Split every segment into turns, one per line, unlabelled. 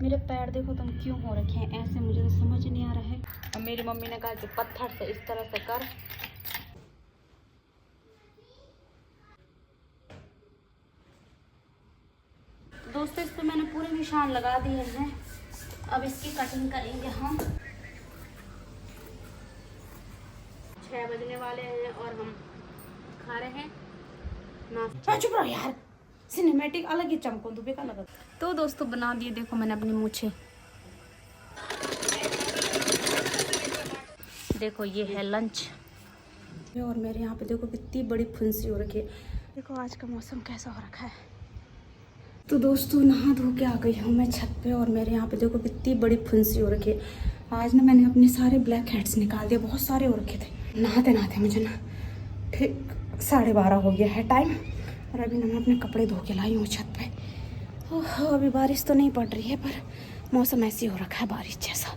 मेरे पैर देखो तुम क्यों हो रखे हैं ऐसे, मुझे तो समझ नहीं आ रहा है। और मेरी मम्मी ने कहा कि पत्थर से इस तरह से कर। तो दोस्तों इस पे मैंने पूरे निशान लगा दिए हैं। अब इसकी कटिंग करेंगे हम। 6 बजने वाले हैं और हम खा रहे हैं नाश्ता। चुप रहो यार, सिनेमैटिक अलग ही चमको दुबे का लगा। तो दोस्तों बना दिए, देखो मैंने अपनी मूछें, देखो ये है लंच। और मेरे यहाँ पे देखो कितनी बड़ी फुंसी हो रखी है। देखो आज का मौसम कैसा हो रखा है। तो दोस्तों नहा धो के आ गई हूँ मैं छत पे, और मेरे यहाँ पे देखो कितनी बड़ी फुंसी हो रखी है। आज ना मैंने अपने सारे ब्लैक हेड्स निकाल दिए, बहुत सारे हो रखे थे। नहाते नहाते मुझे ना ठीक 12:30 हो गया है टाइम, और अभी ना मैं अपने कपड़े धो के लाई हूँ छत पे। ओह अभी बारिश तो नहीं पड़ रही है, पर मौसम ऐसी हो रखा है बारिश जैसा।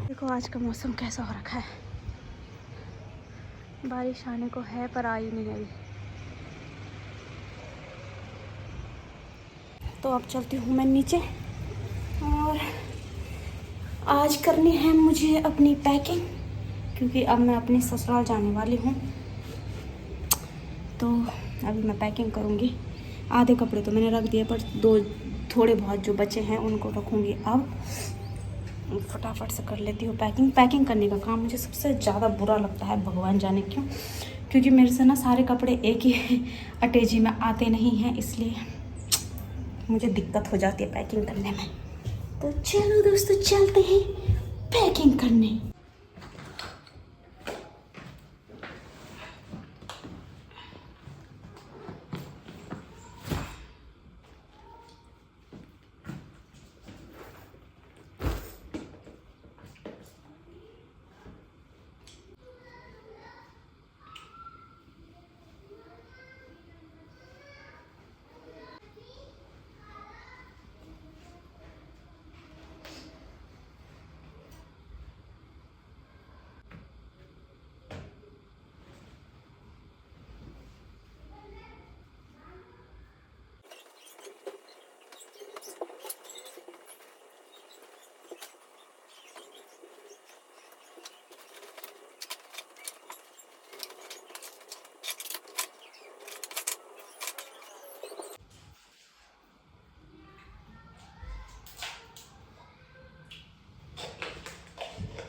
देखो आज का मौसम कैसा हो रखा है। बारिश आने को है पर आई नहीं अभी। तो अब चलती हूँ मैं नीचे, और आज करनी है मुझे अपनी पैकिंग, क्योंकि अब मैं अपने ससुराल जाने वाली हूँ। तो अभी मैं पैकिंग करूँगी। आधे कपड़े तो मैंने रख दिए, पर थोड़े बहुत जो बचे हैं उनको रखूँगी। अब फटाफट से कर लेती हूँ पैकिंग। पैकिंग करने का काम मुझे सबसे ज़्यादा बुरा लगता है, भगवान जाने क्यों, क्योंकि मेरे से ना सारे कपड़े एक ही अटैची में आते नहीं हैं, इसलिए मुझे दिक्कत हो जाती है पैकिंग करने में। तो चलो दोस्तों चलते हैं पैकिंग करने।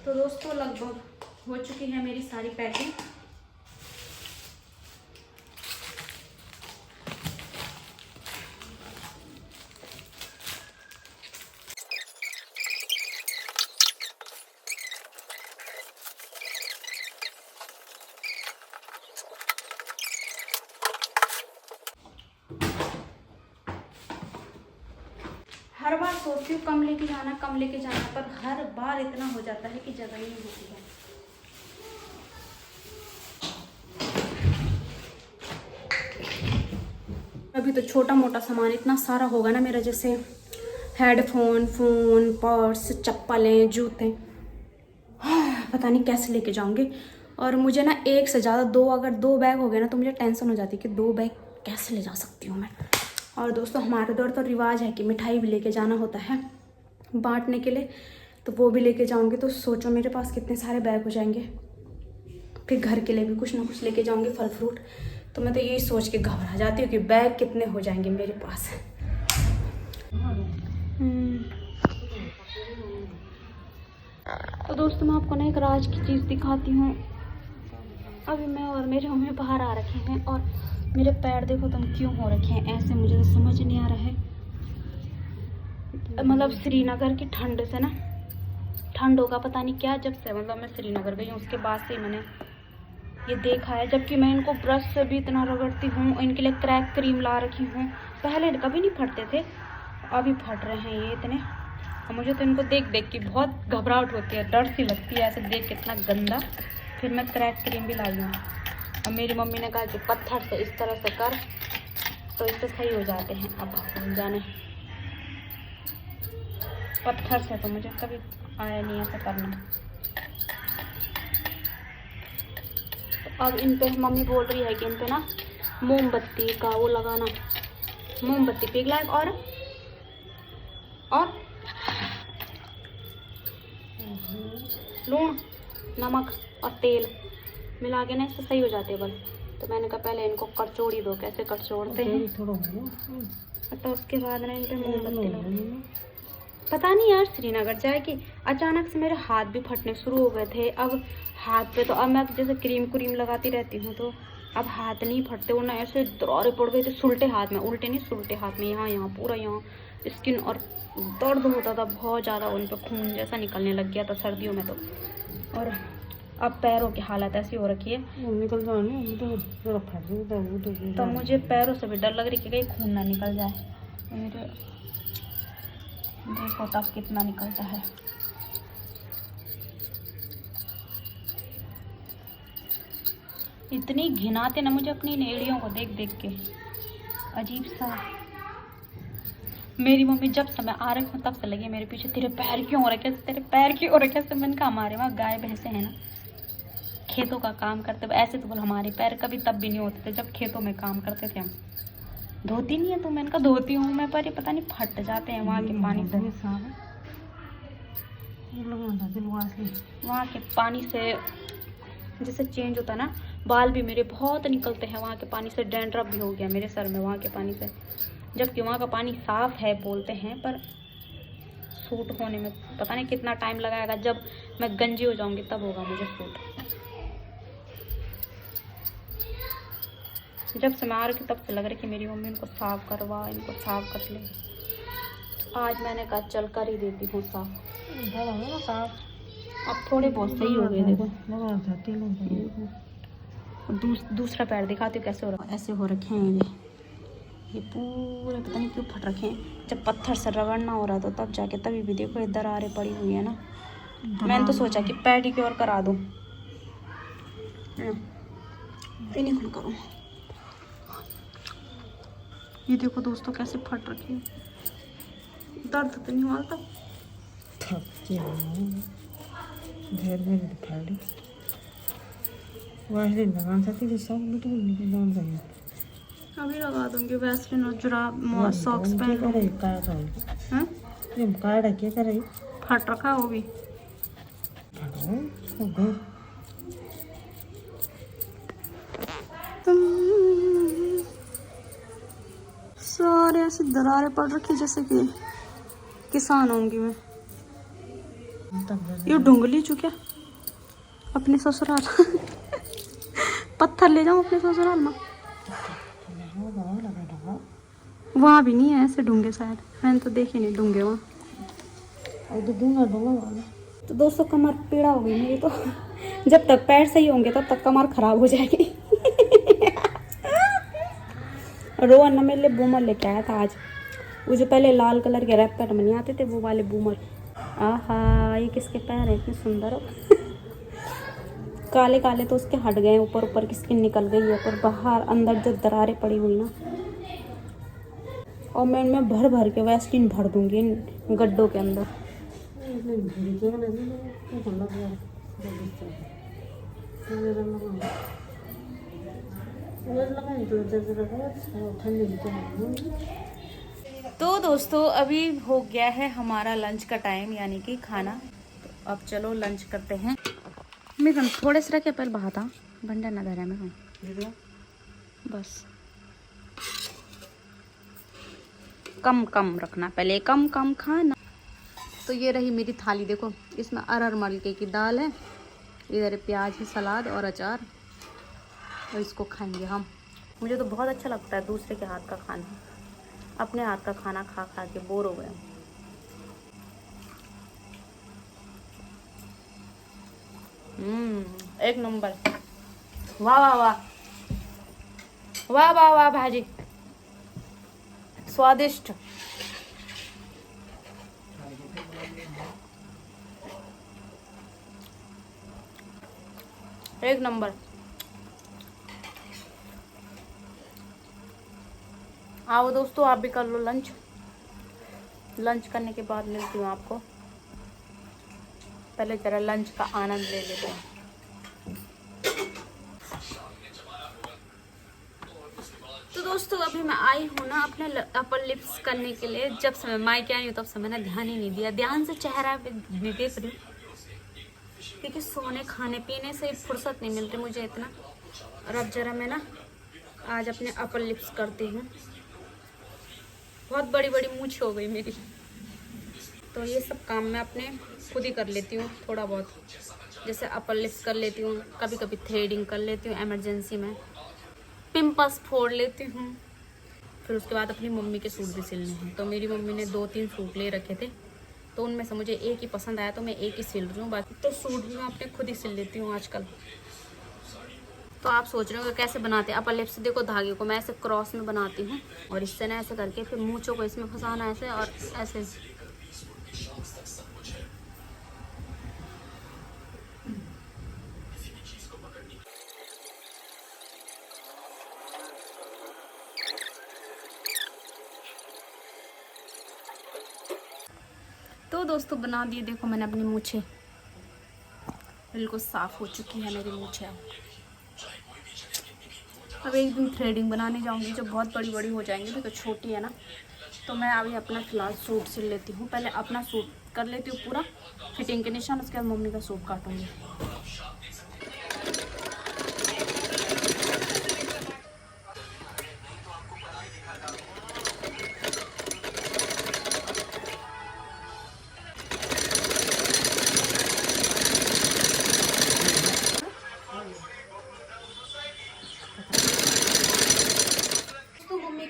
तो दोस्तों लगभग हो चुकी है मेरी सारी पैकिंग। हर बार सोचती हूँ कम लेके जाना पर हर बार इतना हो जाता है कि जगह ही नहीं होती है। अभी तो छोटा मोटा सामान इतना सारा होगा ना मेरा, जैसे हेडफोन, फोन, पर्स, चप्पलें, जूते, पता नहीं कैसे लेके जाऊंगी। और मुझे ना एक से ज़्यादा अगर दो बैग हो गए ना तो मुझे टेंशन हो जाती है कि 2 बैग कैसे ले जा सकती हूँ मैं। और दोस्तों हमारे दौर तो रिवाज है कि मिठाई भी लेके जाना होता है बांटने के लिए, तो वो भी लेके जाऊंगी। तो सोचो मेरे पास कितने सारे बैग हो जाएंगे। फिर घर के लिए भी कुछ ना कुछ लेके जाऊंगी, फल फ्रूट। तो मैं तो यही सोच के घबरा जाती हूँ कि बैग कितने हो जाएंगे मेरे पास। तो दोस्तों मैं आपको ना एक राज की चीज़ दिखाती हूँ। अभी मैं और मेरे मम्मी बाहर आ रखे हैं, और मेरे पैर देखो तुम क्यों हो रखे हैं ऐसे, मुझे तो समझ नहीं आ रहा है। मतलब श्रीनगर की ठंड से ना, ठंड होगा पता नहीं क्या, जब से मतलब मैं श्रीनगर गई हूँ उसके बाद से मैंने ये देखा है। जबकि मैं इनको ब्रश से भी इतना रगड़ती हूँ, इनके लिए क्रैक क्रीम ला रखी हूँ। पहले कभी नहीं फटते थे, अभी फट रहे हैं ये इतने। और मुझे तो इनको देख देख के बहुत घबराहट होती है, डर सी लगती है ऐसे देख के, इतना गंदा। फिर मैं क्रैक क्रीम भी लाई हूँ और मेरी मम्मी ने कहा कि पत्थर से इस तरह से कर तो इससे सही हो जाते हैं। अब जाने पत्थर से तो मुझे कभी आया नहीं ऐसा करना। तो अब इन पे मम्मी बोल रही है कि इन पे ना मोमबत्ती का वो लगाना, मोमबत्ती पिघलाए और लूण नमक और तेल मिला के ना इससे सही हो जाते हैं बल। तो मैंने कहा पहले इनको करचोड़ी दो, कैसे करचोड़ते हैं, तो उसके बाद ना इन पे मोमबत्ती लगाओ। पता नहीं यार, श्रीनगर जाए कि अचानक से मेरे हाथ भी फटने शुरू हो गए थे। अब हाथ पे तो अब मैं जैसे क्रीम लगाती रहती हूँ तो अब हाथ नहीं फटते, वरना ऐसे दरारे पड़ गए थे सुलटे हाथ में, उल्टे नहीं सुलटे हाथ में, यहाँ पूरा यहाँ स्किन, और दर्द होता था बहुत ज़्यादा, उन पर खून जैसा निकलने लग गया था सर्दियों में तो। और अब पैरों की हालत ऐसी हो रखी है, तो मुझे पैरों से भी डर लग रही है कि कहीं खून ना निकल जाए। मेरे देखो तब कितना निकलता है। इतनी घिनाते ना मुझे अपनी एड़ियों को देख देख के, अजीब सा। मेरी मम्मी जब से मैं आ रही हूँ तब से लगी मेरे पीछे, तेरे पैर क्यों हो रखे, तेरे पैर क्यों हो रखे। मैंने कहा हमारे वहाँ गाय भैंसे हैं ना, खेतों का काम करते हुए ऐसे तो बोल, हमारे पैर कभी तब भी नहीं होते थे जब खेतों में काम करते थे हम। धोती नहीं है तो मैंने कहा धोती हूँ मैं, पर ये पता नहीं फट जाते हैं वहाँ के पानी से। वहाँ के पानी से जैसे चेंज होता ना, बाल भी मेरे बहुत निकलते हैं वहाँ के पानी से। डैंड्रफ भी हो गया मेरे सर में वहाँ के पानी से, जबकि वहाँ का पानी साफ है बोलते हैं, पर सूट होने में पता नहीं कितना टाइम लगाएगा। जब मैं गंजी हो जाऊंगी तब होगा मुझे सूट। जब से मैं आ रही थी तब से लग रहा है कि मेरी मम्मी इनको साफ करवा, इनको साफ कर ले। आज मैंने कहा चल कर ही देती हूँ साफ। अब थोड़े बहुत सही हो गए देखो। दूसरा पैर दिखाती हूँ कैसे हो रहा है। ऐसे हो रखे हैं ये पूरे, पता नहीं क्यों फट रखे हैं। जब पत्थर से रगड़ना हो रहा तो तब जाके, तभी भी देखो ये दरारें पड़ी हुई है ना। मैंने तो सोचा कि पेडिक्योर करा दूँ, फिनिशिंग करूँ। ये देखो दोस्तों कैसे फट रखी है, दर्द तो नहीं हुआ था। अभी लगा दूंगी वैसलिन और जुराब सॉक्स पहन लूंगी। फट रखा वो भी। सारे ऐसी दरारें पड़ रखी जैसे कि किसान होंगी मैं। ये ढूंढ ली चुका अपने ससुराल। पत्थर ले जाऊं अपने ससुराल में, वहाँ भी नहीं है ऐसे ढूंढे शायद, मैंने तो देखे नहीं ढूंढे वहाँ। तो दोस्तों कमर पीड़ा हो गई मेरी तो। जब तक पैर सही होंगे तब तक कमर खराब हो जाएगी। रोहन ने मेरे लिए बूमर लेके आया था आज, वो जो पहले लाल कलर के रैप पैट में नहीं आते थे वो वाले बूमर। आहा ये किसके पैर है इतने सुंदर। काले काले तो उसके हट गए, ऊपर ऊपर की स्किन निकल गई है, पर बाहर अंदर जो दरारें पड़ी हुई ना, और मैं इनमें भर भर के वैसलीन भर दूंगी इन गड्ढों के अंदर। तो दोस्तों अभी हो गया है हमारा लंच का टाइम, यानी कि खाना। तो अब चलो लंच करते हैं। मैं थोड़े से रखे पहले बहाता भंडा ना धरा मैं बस, कम कम रखना पहले, कम कम खाना। तो ये रही मेरी थाली, देखो इसमें अरहर मलके की दाल है, इधर प्याज है, सलाद और अचार, और इसको खाएंगे हम। मुझे तो बहुत अच्छा लगता है दूसरे के हाथ का खाना, अपने हाथ का खाना खा खा के बोर हो गया। एक नंबर, वाह वाह वाह वाह वाह वाह भाजी, स्वादिष्ट। एक नंबर। आओ दोस्तों, आप भी कर लो लंच। लंच करने के बाद मिलती हूँ आपको। पहले जरा लंच का आनंद ले लेते हैं। तो दोस्तों अभी मैं आई हूँ ना अपने अपर लिप्स करने के लिए। जब से मैं मायके आई हूँ तब से मैंने ध्यान ही नहीं दिया। ध्यान से चेहरा पे देख रही हूँ, क्योंकि सोने खाने पीने से फुर्सत नहीं मिल रही मुझे इतना। और अब जरा मैं ना आज अपने अपर लिप्स करती हूँ। बहुत बड़ी बड़ी मूंछ हो गई मेरी, तो ये सब काम मैं अपने खुद ही कर लेती हूँ थोड़ा बहुत। जैसे अपर लिप्स कर लेती हूँ, कभी कभी थ्रेडिंग कर लेती हूँ इमरजेंसी में, पिंपल्स फोड़ लेती हूँ। फिर उसके बाद अपनी मम्मी के सूट भी सिलने हैं। तो मेरी मम्मी ने 2-3 सूट ले रखे थे, तो उनमें से मुझे एक ही पसंद आया, तो मैं एक ही सिल रही हूँ। बाकी तो सूट भी मैं अपने खुद ही सिल लेती हूँ आजकल। तो आप सोच रहे हो कैसे बनाते हैं अपर लिप्स। देखो धागे को मैं ऐसे क्रॉस में बनाती हूँ, और इससे ना ऐसे करके फिर मूंछों को इसमें फंसाना ऐसे और ऐसे। तो दोस्तों बना दिए। देखो मैंने अपनी मूछें, बिल्कुल साफ हो चुकी है मेरी मूछें। अब एक दिन थ्रेडिंग बनाने जाऊंगी, जब बहुत बड़ी बड़ी हो जाएंगी। तो छोटी है ना, तो मैं अभी अपना फ़िलहाल सूट सिल लेती हूँ। पहले अपना सूट कर लेती हूँ पूरा फिटिंग के निशान, उसके बाद मम्मी का सूट काटूंगी।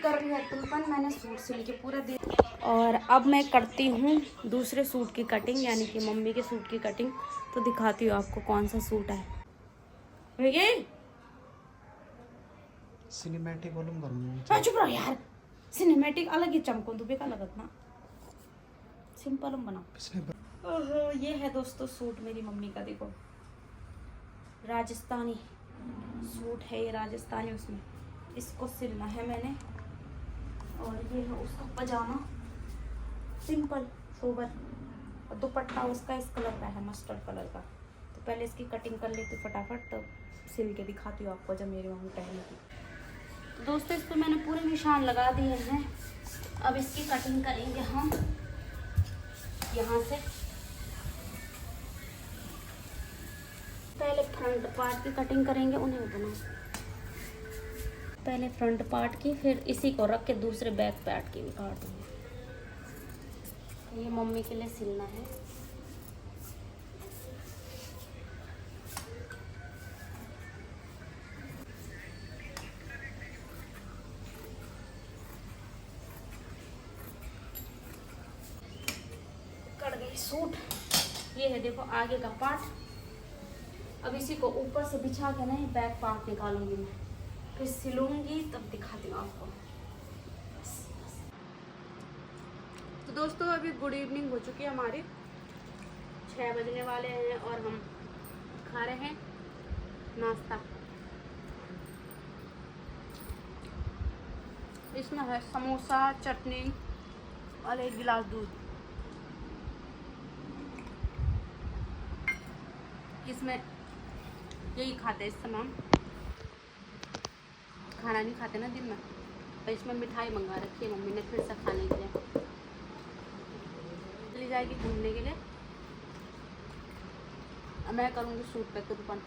कर रही है तुलपन, मैंने सूट सिल के पूरा दे। और अब मैं करती हूँ दूसरे सूट की कटिंग, यानी कि मम्मी के सूट की कटिंग। तो दिखाती हूँ आपको कौन सा सूट है ये।
सिनेमैटिक वॉल्यूम करूंगा।
चुप रहो यार, सिनेमैटिक अलग ही चमको दुबे का लगत ना, सिंपल बना। ओहो, ये है दोस्तों सूट मेरी मम्मी का। देखो राजस्थानी सूट है ये, राजस्थानी। उसमें इसको सिलना है मैंने। और ये है उसका पजामा, सिंपल सोबर। और दुपट्टा उसका इस कलर का है, मस्टर्ड कलर का। तो पहले इसकी कटिंग कर लेती हूँ फटाफट, तो सिल के दिखाती हूँ आपको जब मेरी मम्मी पहनेगी। तो दोस्तों इस पर मैंने पूरे निशान लगा दिए हैं। अब इसकी कटिंग करेंगे हम यहाँ से। पहले फ्रंट पार्ट की कटिंग करेंगे, उन्हें बना पहले फ्रंट पार्ट की, फिर इसी को रख के दूसरे बैक पार्ट की भी काट देंगे। ये मम्मी के लिए सिलना है। कट गई सूट। ये है देखो आगे का पार्ट। अब इसी को ऊपर से बिछा के नहीं बैक पार्ट निकालूंगी मैं, फिर सिलूंगी तब दिखाती हूँ आपको। तो दोस्तों अभी गुड इवनिंग हो चुकी है हमारी, 6 बजने वाले हैं और हम खा रहे हैं नाश्ता। इसमें है समोसा, चटनी और 1 गिलास दूध। इसमें यही खाते हैं इस समय, खाना नहीं खाते ना दिन में। तो इसमें मिठाई मंगा रखी है मम्मी ने फिर से खाने के लिए। चली जाएगी घूमने के लिए। मैं करूँगी सूट पे तुरपन।